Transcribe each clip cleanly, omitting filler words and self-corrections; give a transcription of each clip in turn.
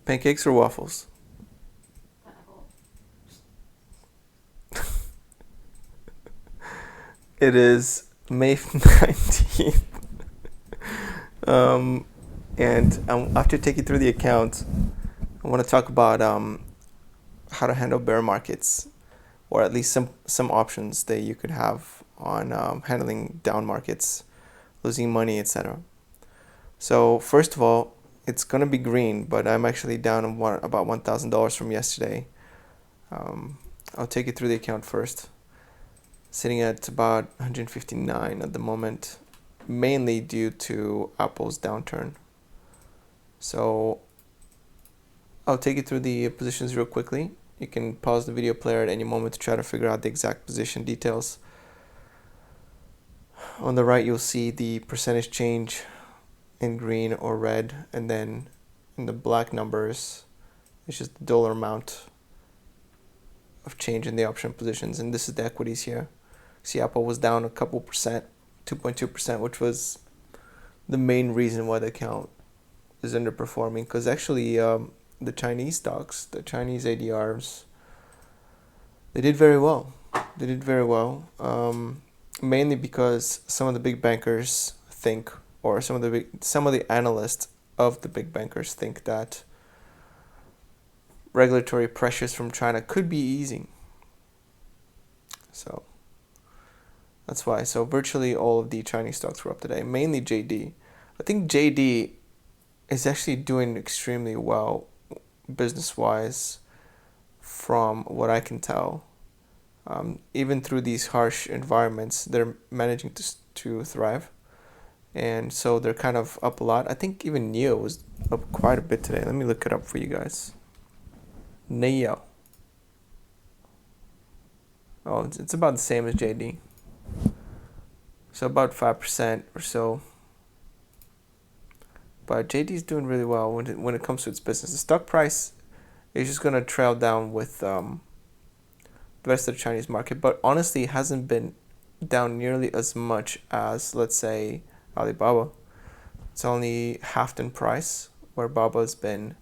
Pancakes or waffles? It is May 19th. And after taking through the account, I want to talk about how to handle bear markets, or at least some options that you could have on handling down markets, losing money, etc. So first of all, it's gonna be green, but I'm actually down about $1,000 from yesterday. Um, I'll take you through the account first. Sitting at about 159 at the moment, mainly due to Apple's downturn. So I'll take you through the positions real quickly. You can pause the video player at any moment to try to figure out the exact position details. On the right, you'll see the percentage change in green or red, and then in the black numbers, it's just the dollar amount of change in the option positions, and this is the equities here. See, Apple was down a couple percent, 2.2%, which was the main reason why the account is underperforming, because actually the Chinese stocks, the Chinese ADRs, they did very well. They did very well, mainly because some of the big bankers think, or some of the analysts of the big bankers think that regulatory pressures from China could be easing. So that's why. So virtually all of the Chinese stocks were up today, mainly JD. I think JD is actually doing extremely well business-wise from what I can tell. Even through these harsh environments, they're managing to thrive. And so they're kind of up a lot. I think even NEO was up quite a bit today. Let me look it up for you guys. NEO. Oh, it's about the same as JD. So about 5% or so. But JD is doing really well when it comes to its business. The stock price is just going to trail down with the rest of the Chinese market. But honestly, it hasn't been down nearly as much as, let's say, Alibaba. It's only halved in price, where Baba's been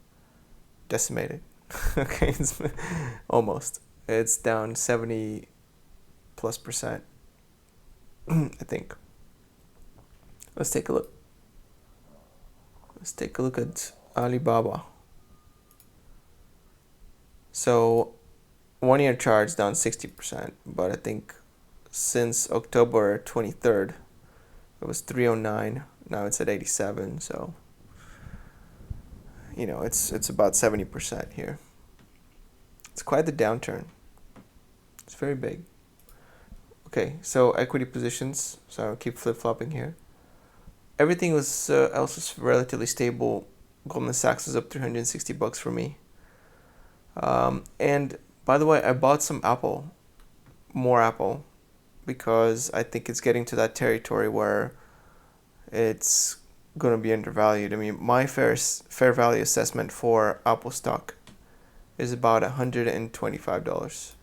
decimated. Okay, it's almost. It's down 70 plus percent, I think. Let's take a look. Let's take a look at Alibaba. So 1 year charge down 60%, but I think since October 23rd, it was 309. Now it's at 87. So it's about 70% here. It's quite the downturn. It's very big. Okay, so equity positions. So I'll keep flip-flopping here. Everything else was relatively stable. Goldman Sachs is up $360 for me. And by the way, I bought some more Apple, because I think it's getting to that territory where it's going to be undervalued. I mean, my fair value assessment for Apple stock is about $125.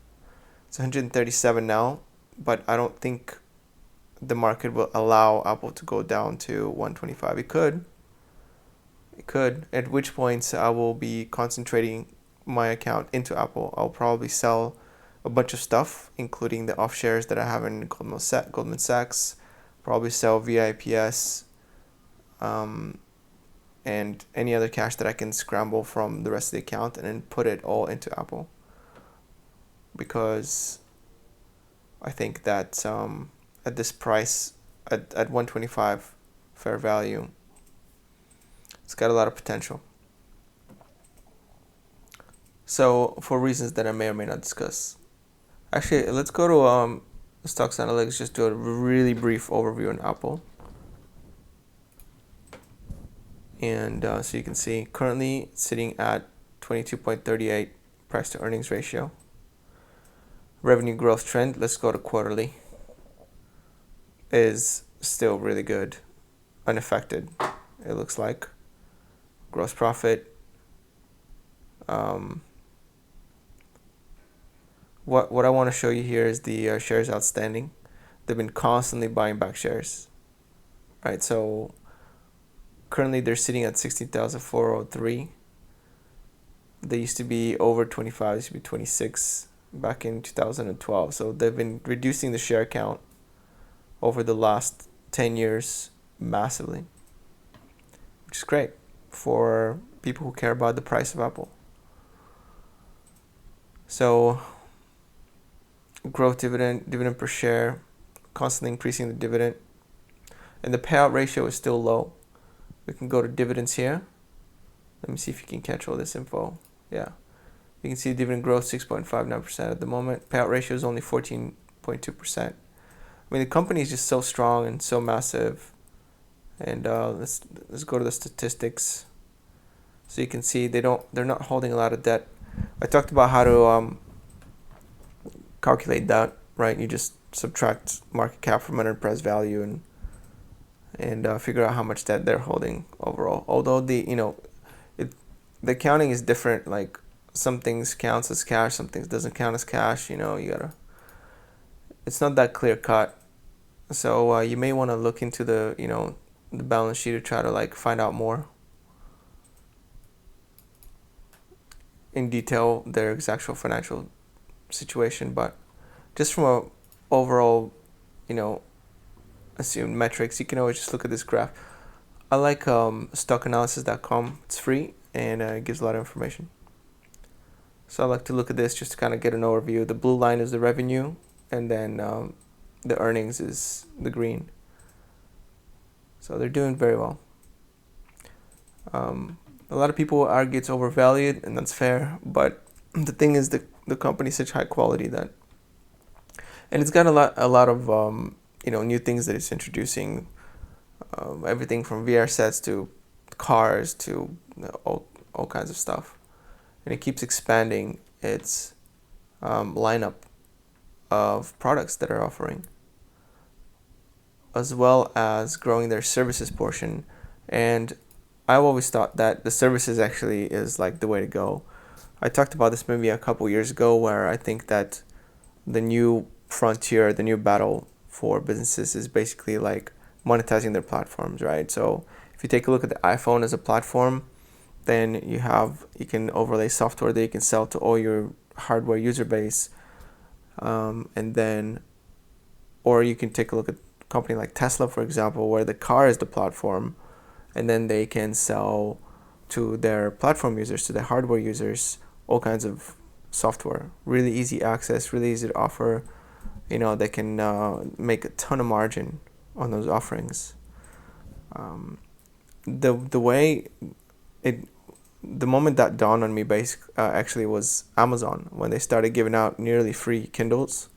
It's 137 now, but I don't think the market will allow Apple to go down to 125. It could, at which point I will be concentrating my account into Apple. I'll probably sell a bunch of stuff, including the off shares that I have in Goldman Sachs, probably sell VIPS, and any other cash that I can scramble from the rest of the account, and then put it all into Apple, because I think that at this price, at 125 fair value, it's got a lot of potential. So for reasons that I may or may not discuss, actually, let's go to Stocks Analytics, just do a really brief overview on Apple. And so you can see currently sitting at 22.38 price to earnings ratio. Revenue growth trend, let's go to quarterly, is still really good, unaffected, it looks like. Gross profit. What I want to show you here is the shares outstanding. They've been constantly buying back shares, right? So currently they're sitting at 16,403. They used to be over 25, used to be 26 back in 2012. So they've been reducing the share count over the last 10 years massively, which is great for people who care about the price of Apple. So growth dividend per share, constantly increasing the dividend, and the payout ratio is still low. We can go to dividends here. Let me see if you can catch all this info. Yeah, you can see dividend growth 6.59% at the moment. Payout ratio is only 14.2%. I mean, the company is just so strong and so massive. And let's go to the statistics. So you can see they're not holding a lot of debt. I talked about how to calculate that, right? You just subtract market cap from enterprise value and figure out how much debt they're holding overall. Although the accounting is different. Like some things counts as cash, some things doesn't count as cash. It's not that clear cut. So you may want to look into the balance sheet to try to like find out more in detail their actual financial situation. But just from a overall assumed metrics, you can always just look at this graph. I like stockanalysis.com. It's free and it gives a lot of information. So I like to look at this just to kind of get an overview. The blue line is the revenue, and then the earnings is the green. So they're doing very well. A lot of people argue it's overvalued, and that's fair. But the thing is, the company is such high quality that, and it's got a lot of new things that it's introducing. Everything from VR sets to cars to all kinds of stuff, and it keeps expanding its lineup of products that are offering, as well as growing their services portion. And I've always thought that the services actually is like the way to go. I talked about this maybe a couple years ago, where I think that the new frontier, the new battle for businesses is basically like monetizing their platforms, right? So if you take a look at the iPhone as a platform, then you can overlay software that you can sell to all your hardware user base, and then, or you can take a look at a company like Tesla, for example, where the car is the platform, and then they can sell to their platform users, to their hardware users, all kinds of software. Really easy access, really easy to offer. They can make a ton of margin on those offerings. The way the moment that dawned on me actually was Amazon, when they started giving out nearly free Kindles.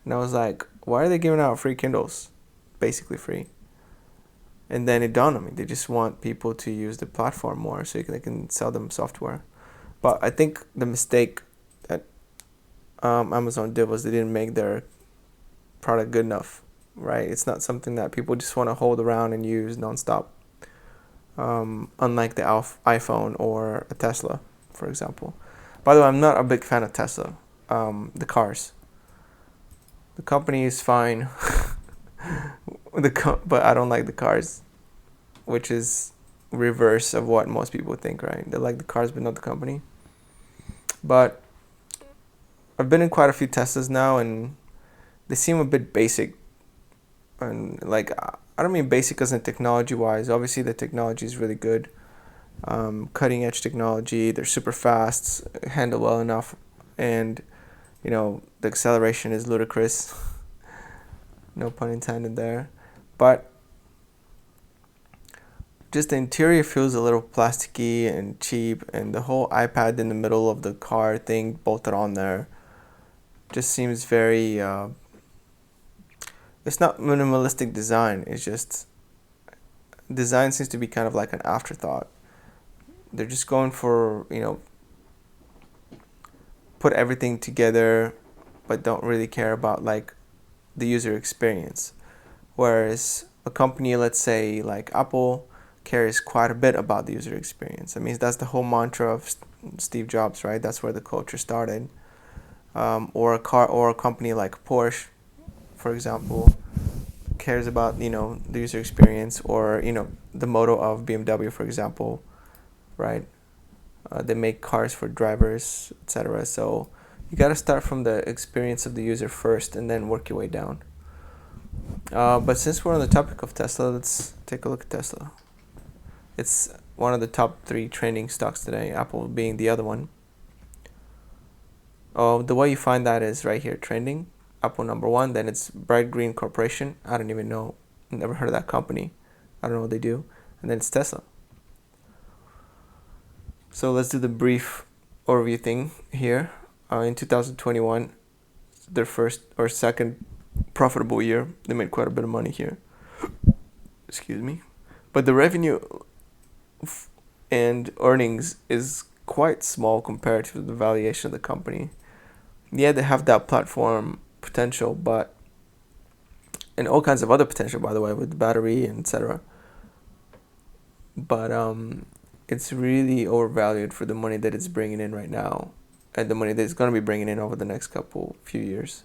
And I was like, why are they giving out free Kindles? Basically free. And then it dawned on me, they just want people to use the platform more so they can sell them software. But I think the mistake that Amazon did was they didn't make their product good enough, right? It's not something that people just want to hold around and use nonstop. Unlike the iPhone or a Tesla, for example. By the way, I'm not a big fan of Tesla. The cars. The company is fine, but I don't like the cars, which is reverse of what most people think, right? They like the cars but not the company. But I've been in quite a few Teslas now, and they seem a bit basic. And like, I don't mean basic as in technology-wise. Obviously, the technology is really good. Cutting-edge technology. They're super fast, handle well enough, and the acceleration is ludicrous. No pun intended there. But just the interior feels a little plasticky and cheap, and the whole iPad in the middle of the car thing bolted on there just seems very... it's not minimalistic design. It's just design seems to be kind of like an afterthought. They're just going for, put everything together, but don't really care about like the user experience. Whereas a company, let's say like Apple, cares quite a bit about the user experience. I mean, that's the whole mantra of Steve Jobs, right? That's where the culture started. Or a company like Porsche, for example, cares about the user experience, or the motto of BMW, for example, right? They make cars for drivers, etc. So you got to start from the experience of the user first and then work your way down. But since we're on the topic of Tesla, let's take a look at Tesla. It's one of the top 3 trending stocks today, Apple being the other one. The way you find that is right here, trending. Apple number 1, then it's Bright Green Corporation. I don't even know, never heard of that company. I don't know what they do. And then it's Tesla. So let's do the brief overview thing here. In 2021, their first or second profitable year. They made quite a bit of money here. Excuse me. But the revenue and earnings is quite small compared to the valuation of the company. Yeah, they have that platform potential, but and all kinds of other potential, by the way, with battery and etc. But it's really overvalued for the money that it's bringing in right now, and the money that it's going to be bringing in over the next few years.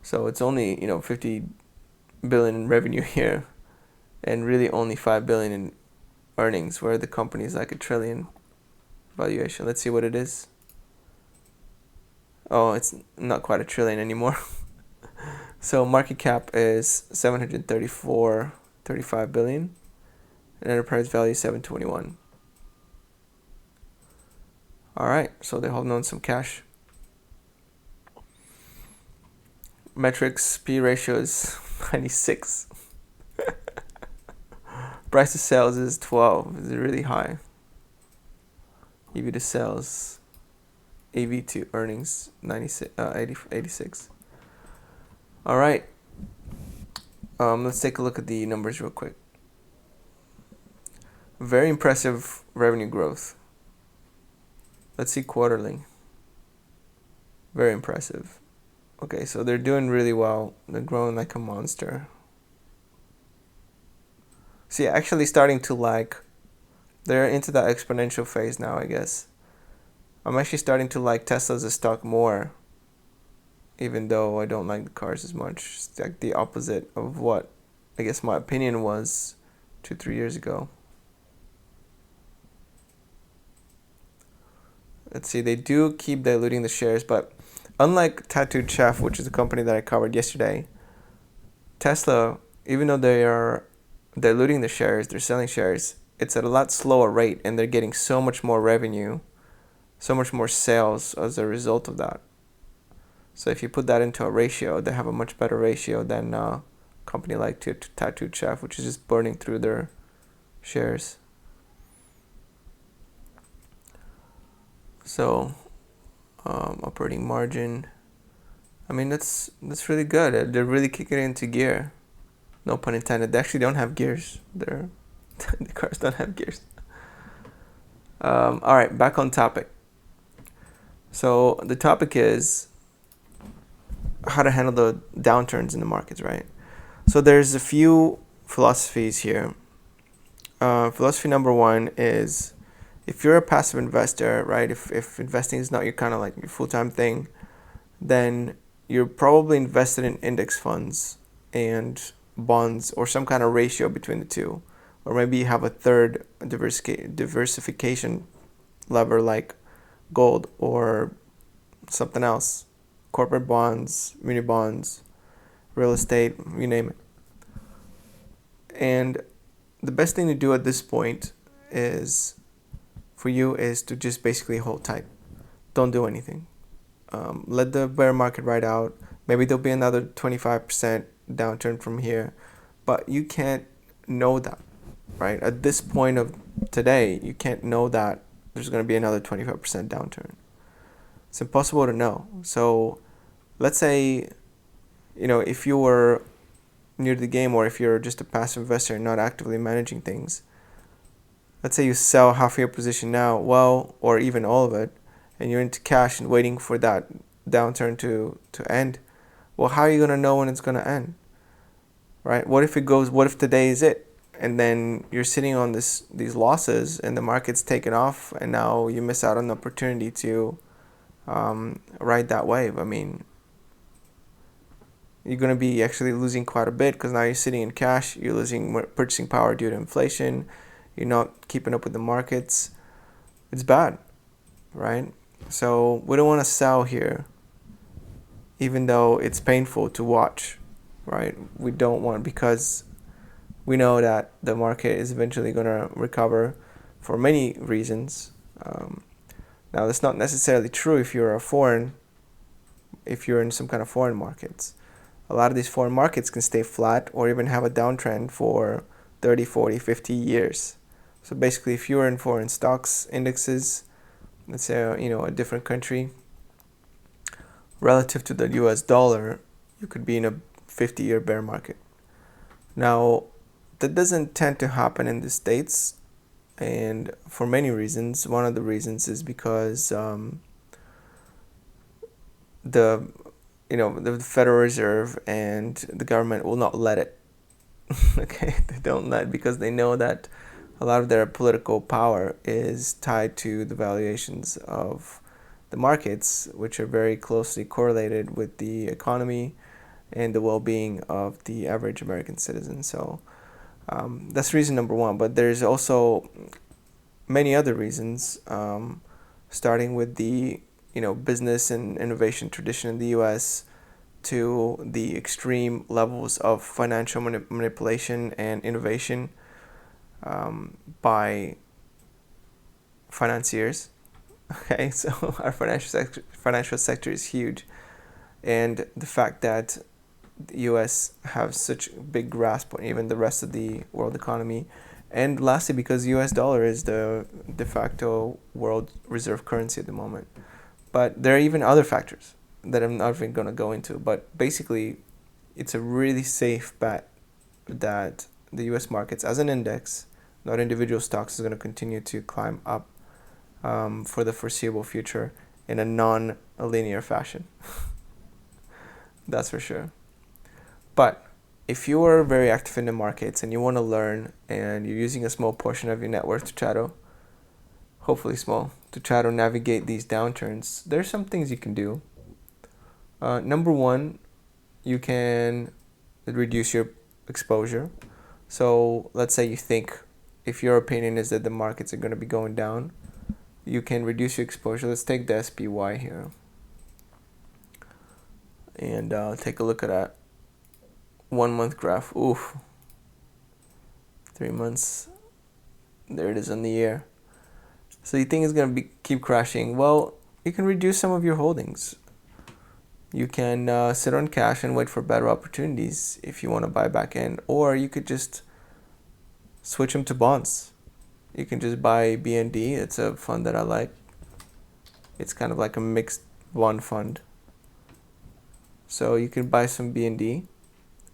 So it's only 50 billion in revenue here, and really only 5 billion in earnings, where the company is like $1 trillion valuation. Let's see what it is. Oh, it's not quite $1 trillion anymore. So market cap is 735 billion, and enterprise value 721. All right, so they're holding on some cash. Metrics, P ratio is 96. Price to sales is 12. It's really high. EV to sales, EV to earnings 86. All right. Let's take a look at the numbers real quick. Very impressive revenue growth. Let's see quarterly. Very impressive. Okay, so they're doing really well. They're growing like a monster. See, actually starting to they're into that exponential phase now, I guess. I'm actually starting to like Tesla as a stock more, even though I don't like the cars as much. It's like the opposite of what I guess my opinion was 2-3 years ago. Let's see, they do keep diluting the shares, but unlike Tattooed Chef, which is a company that I covered yesterday, Tesla, even though they are diluting the shares, they're selling shares, it's at a lot slower rate, and they're getting so much more revenue, so much more sales as a result of that. So if you put that into a ratio, they have a much better ratio than a company like Tattooed Chef, which is just burning through their shares. So operating margin, I mean, that's really good. They're really kicking it into gear. No pun intended. They actually don't have gears. The cars don't have gears. All right, back on topic. So the topic is how to handle the downturns in the markets, right? So there's a few philosophies here. Philosophy number 1 is, if you're a passive investor, right, if investing is not your kind of like your full-time thing, then you're probably invested in index funds and bonds, or some kind of ratio between the two. Or maybe you have a third diversification lever like gold or something else, corporate bonds, muni bonds, real estate, you name it. And the best thing to do at this point is to just basically hold tight. Don't do anything. Let the bear market ride out. Maybe there'll be another 25% downturn from here, but you can't know that, right? At this point of today, you can't know that there's going to be another 25% downturn. It's impossible to know. So let's say, if you were new to the game, or if you're just a passive investor and not actively managing things, let's say you sell half of your position now, or even all of it, and you're into cash and waiting for that downturn to end. Well, how are you going to know when it's going to end? Right? What if today is it? And then you're sitting on these losses, and the market's taken off, and now you miss out on the opportunity to ride that wave. I mean, you're going to be actually losing quite a bit, because now you're sitting in cash, you're losing purchasing power due to inflation, you're not keeping up with the markets. it's bad, right? So we don't want to sell here, even though it's painful to watch, right? We don't want, because we know that the market is eventually going to recover for many reasons. Now, that's not necessarily true if you're in some kind of foreign markets. A lot of these foreign markets can stay flat or even have a downtrend for 30, 40, 50 years. So basically, if you're in foreign stocks indexes, let's say, a different country, relative to the US dollar, you could be in a 50-year bear market. Now, that doesn't tend to happen in the States, and for many reasons. One of the reasons is because the the Federal Reserve and the government will not let it. Okay, they don't let, because they know that a lot of their political power is tied to the valuations of the markets, which are very closely correlated with the economy and the well-being of the average American citizen. So that's reason number one. But there's also many other reasons, starting with the business and innovation tradition in the U.S. to the extreme levels of financial manipulation and innovation by financiers. Okay, so our financial sector is huge, and the fact that the U.S. have such big grasp on even the rest of the world economy, and lastly, because U.S. dollar is the de facto world reserve currency at the moment. But there are even other factors that I'm not even going to go into. But basically, it's a really safe bet that the U.S. markets, as an index, not individual stocks, is going to continue to climb up for the foreseeable future in a non-linear fashion. That's for sure. But if you are very active in the markets and you want to learn, and you're using a small portion of your net worth to try to, hopefully small, to try to navigate these downturns, there's some things you can do. Number one, you can reduce your exposure. So let's say you think, if your opinion is that the markets are going to be going down, you can reduce your exposure. Let's take the SPY here and take a look at that 1 month graph. Oof, 3 months, there it is on the year. So you think it's going to keep crashing? Well, you can reduce some of your holdings. You can sit on cash and wait for better opportunities if you want to buy back in, or you could just switch them to bonds. You can just buy BND. It's a fund that I like. It's kind of like a mixed bond fund. So you can buy some BND.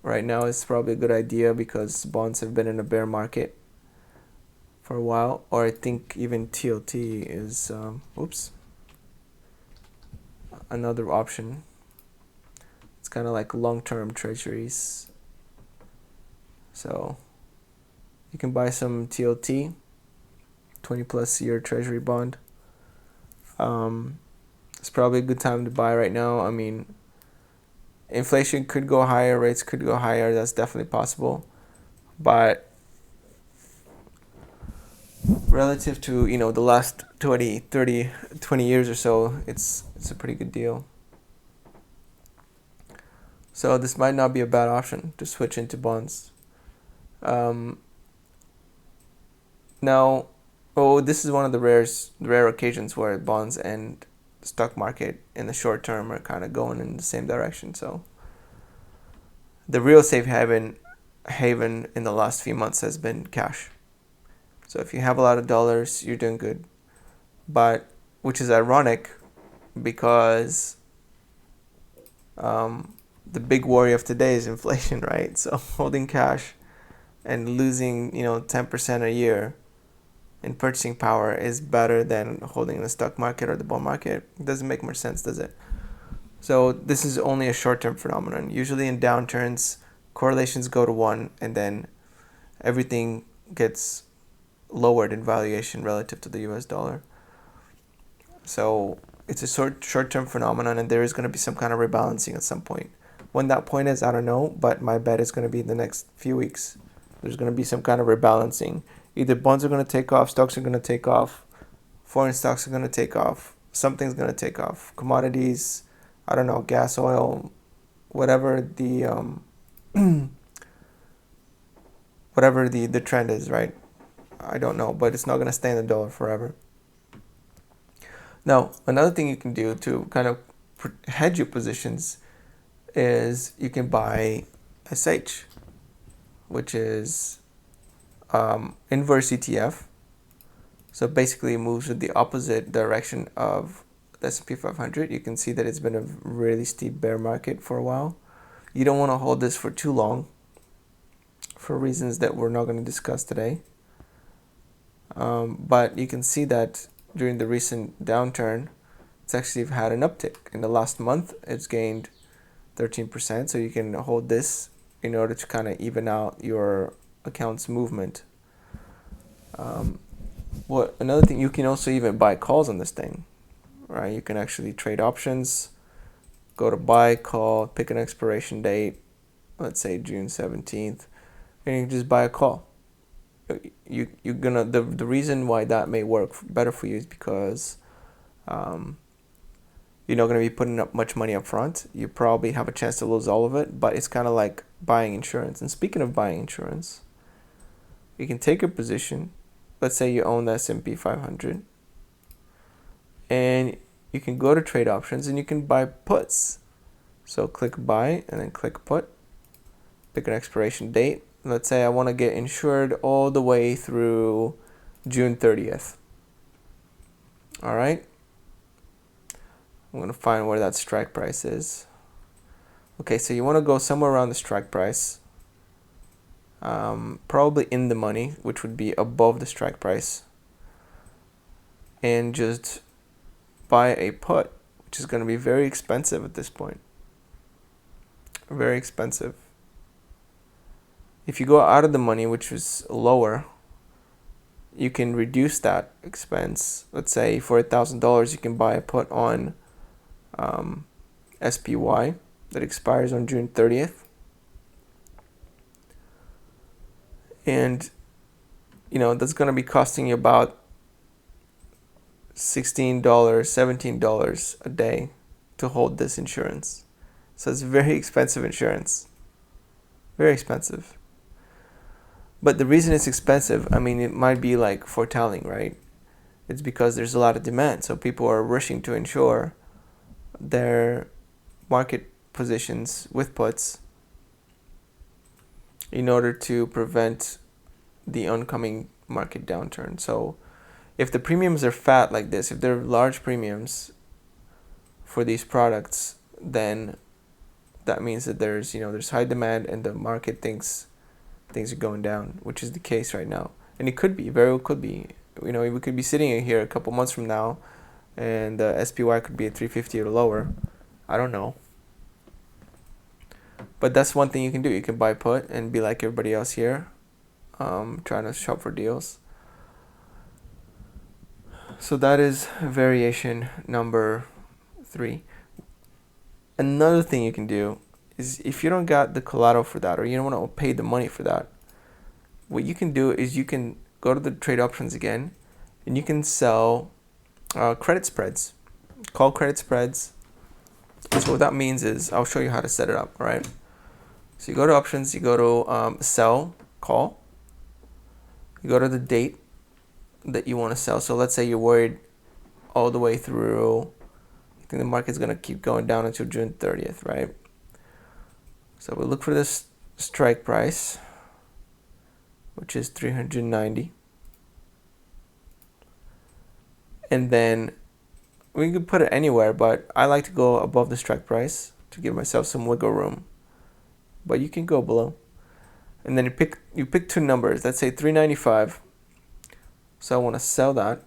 Right now it's probably a good idea because bonds have been in a bear market for a while. Or I think even TLT is another option. It's kind of like long-term treasuries. So you can buy some TLT, 20 plus year treasury bond. It's probably a good time to buy right now. I mean, inflation could go higher, rates could go higher. That's definitely possible. But relative to, the last 20 years or so, it's a pretty good deal. So this might not be a bad option to switch into bonds. Now, this is one of the rare occasions where bonds and stock market in the short term are kind of going in the same direction. So the real safe haven in the last few months has been cash. So if you have a lot of dollars, you're doing good. But which is ironic because the big worry of today is inflation, right? So holding cash and losing 10% a year in purchasing power is better than holding the stock market or the bond market. It doesn't make much sense, does it? So this is only a short-term phenomenon. Usually in downturns, correlations go to 1, and then everything gets lowered in valuation relative to the US dollar. So it's a short-term phenomenon, and there is going to be some kind of rebalancing at some point. When that point is, I don't know, but my bet is going to be in the next few weeks. There's going to be some kind of rebalancing. Either bonds are going to take off, stocks are going to take off foreign stocks are going to take off. Something's going to take off. Commodities, I don't know, gas, oil, whatever the whatever the trend is, right? I don't know, but it's not going to stay in the dollar forever. Now, another thing you can do to kind of hedge your positions is you can buy SH, which is inverse ETF. So basically it moves with the opposite direction of the S&P 500. You can see that it's been a really steep bear market for a while. You don't want to hold this for too long for reasons that we're not going to discuss today. But you can see that during the recent downturn, it's actually had an uptick. In the last month, it's gained 13%. So you can hold this in order to kind of even out your account's movement. Another thing, you can also even buy calls on this thing, right? You can actually trade options, go to buy, call, pick an expiration date, let's say June 17th, and you can just buy a call. You're gonna the reason why that may work better for you is because you're not gonna be putting up much money up front. You probably have a chance to lose all of it, but it's kind of like buying insurance. And speaking of buying insurance, you can take a position. Let's say you own the S&P 500, and you can go to trade options and you can buy puts. So click buy and then click put, pick an expiration date. Let's say I want to get insured all the way through June 30th. All right. I'm going to find where that strike price is. Okay, so you want to go somewhere around the strike price. Probably in the money, which would be above the strike price. And just buy a put, which is going to be very expensive at this point. Very expensive. If you go out of the money, which is lower, you can reduce that expense. Let's say for $1,000, you can buy a put on SPY that expires on June 30th. And, that's going to be costing you about $16, $17 a day to hold this insurance. So it's very expensive insurance. Very expensive. But the reason it's expensive, it might be like foretelling, right? It's because there's a lot of demand. So people are rushing to insure their market positions with puts in order to prevent the oncoming market downturn. So if the premiums are fat like this, if they're large premiums for these products, then that means that there's high demand and the market thinks things are going down, which is the case right now. And it could be, very well could be. We could be sitting here a couple months from now and the SPY could be at 350 or lower. I don't know. But that's one thing you can do. You can buy put and be like everybody else here, trying to shop for deals. So that is variation number 3. Another thing you can do is if you don't got the collateral for that or you don't want to pay the money for that, what you can do is you can go to the trade options again and you can sell credit spreads, call credit spreads. So what that means is I'll show you how to set it up, all right? So you go to options, you go to sell, call, you go to the date that you want to sell. So let's say you're worried all the way through, you think the market's going to keep going down until June 30th, right? So we look for this strike price, which is 390. And then we could put it anywhere, but I like to go above the strike price to give myself some wiggle room. But you can go below. And then you pick 2 numbers. Let's say 395. So I want to sell that.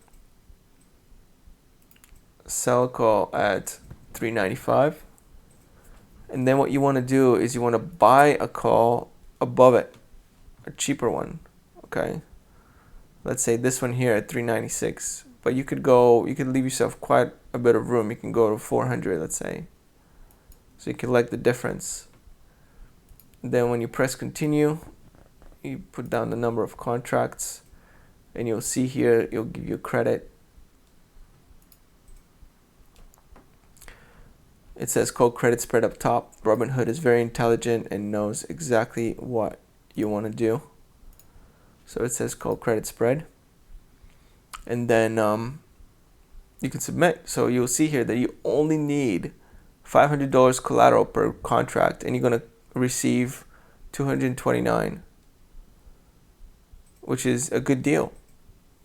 Sell call at 395. And then what you want to do is you want to buy a call above it, a cheaper one, okay? Let's say this one here at 396. But you could leave yourself quite a bit of room. You can go to 400, let's say. So you can like the difference. Then when you press continue, you put down the number of contracts and you'll see here, it'll give you credit It says call credit spread up top. Robinhood is very intelligent and knows exactly what you want to do. So it says call credit spread. And then you can submit. So you'll see here that you only need $500 collateral per contract, and you're going to receive $229, which is a good deal,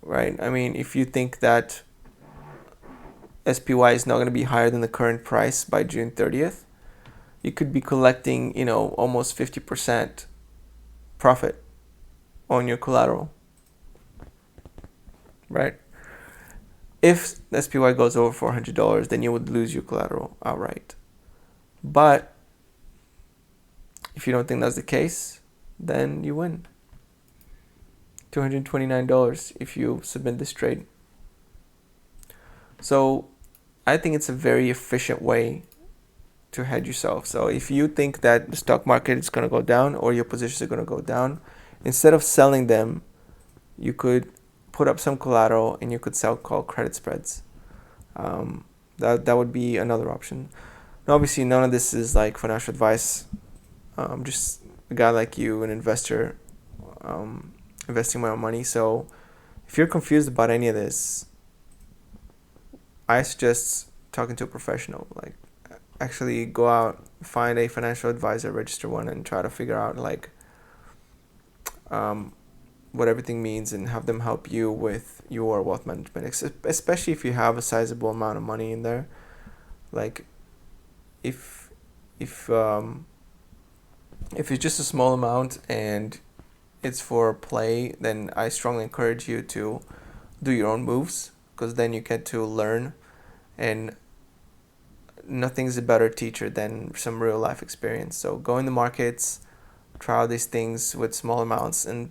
right? I mean, if you think that SPY is not going to be higher than the current price by June 30th, you could be collecting, almost 50% profit on your collateral, right? If SPY goes over $400, then you would lose your collateral outright. But if you don't think that's the case, then you win. $229 if you submit this trade. So I think it's a very efficient way to hedge yourself. So if you think that the stock market is going to go down or your positions are going to go down, instead of selling them, you could put up some collateral and you could sell call credit spreads. That would be another option. Now, obviously, none of this is like financial advice. Just a guy like you, an investor, investing my own money. So if you're confused about any of this, I suggest talking to a professional. Like, actually go out, find a financial advisor, register one, and try to figure out what everything means and have them help you with your wealth management, especially if you have a sizable amount of money in there. Like, if it's just a small amount and it's for play, then I strongly encourage you to do your own moves, because then you get to learn, and nothing's a better teacher than some real life experience. So go in the markets, try out these things with small amounts, and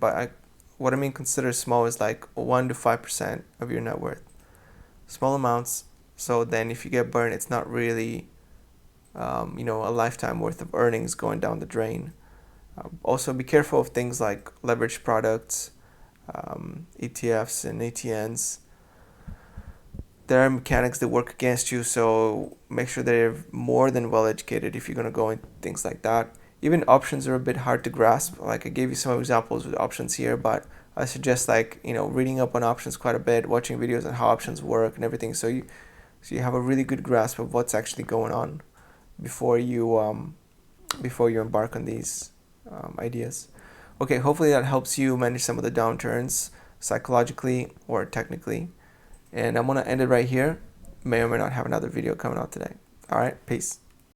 what I mean consider small is like 1 to 5% of your net worth. Small amounts, so then if you get burned, it's not really a lifetime worth of earnings going down the drain. Also be careful of things like leveraged products, ETFs and ATNs. There are mechanics that work against you, so make sure they're more than well educated if you're going to go into things like that. Even options are a bit hard to grasp. Like, I gave you some examples with options here, but I suggest reading up on options quite a bit, watching videos on how options work and everything, so you have a really good grasp of what's actually going on before you embark on these ideas. Okay, hopefully that helps you manage some of the downturns psychologically or technically. And I'm going to end it right here. May or may not have another video coming out today. All right, peace.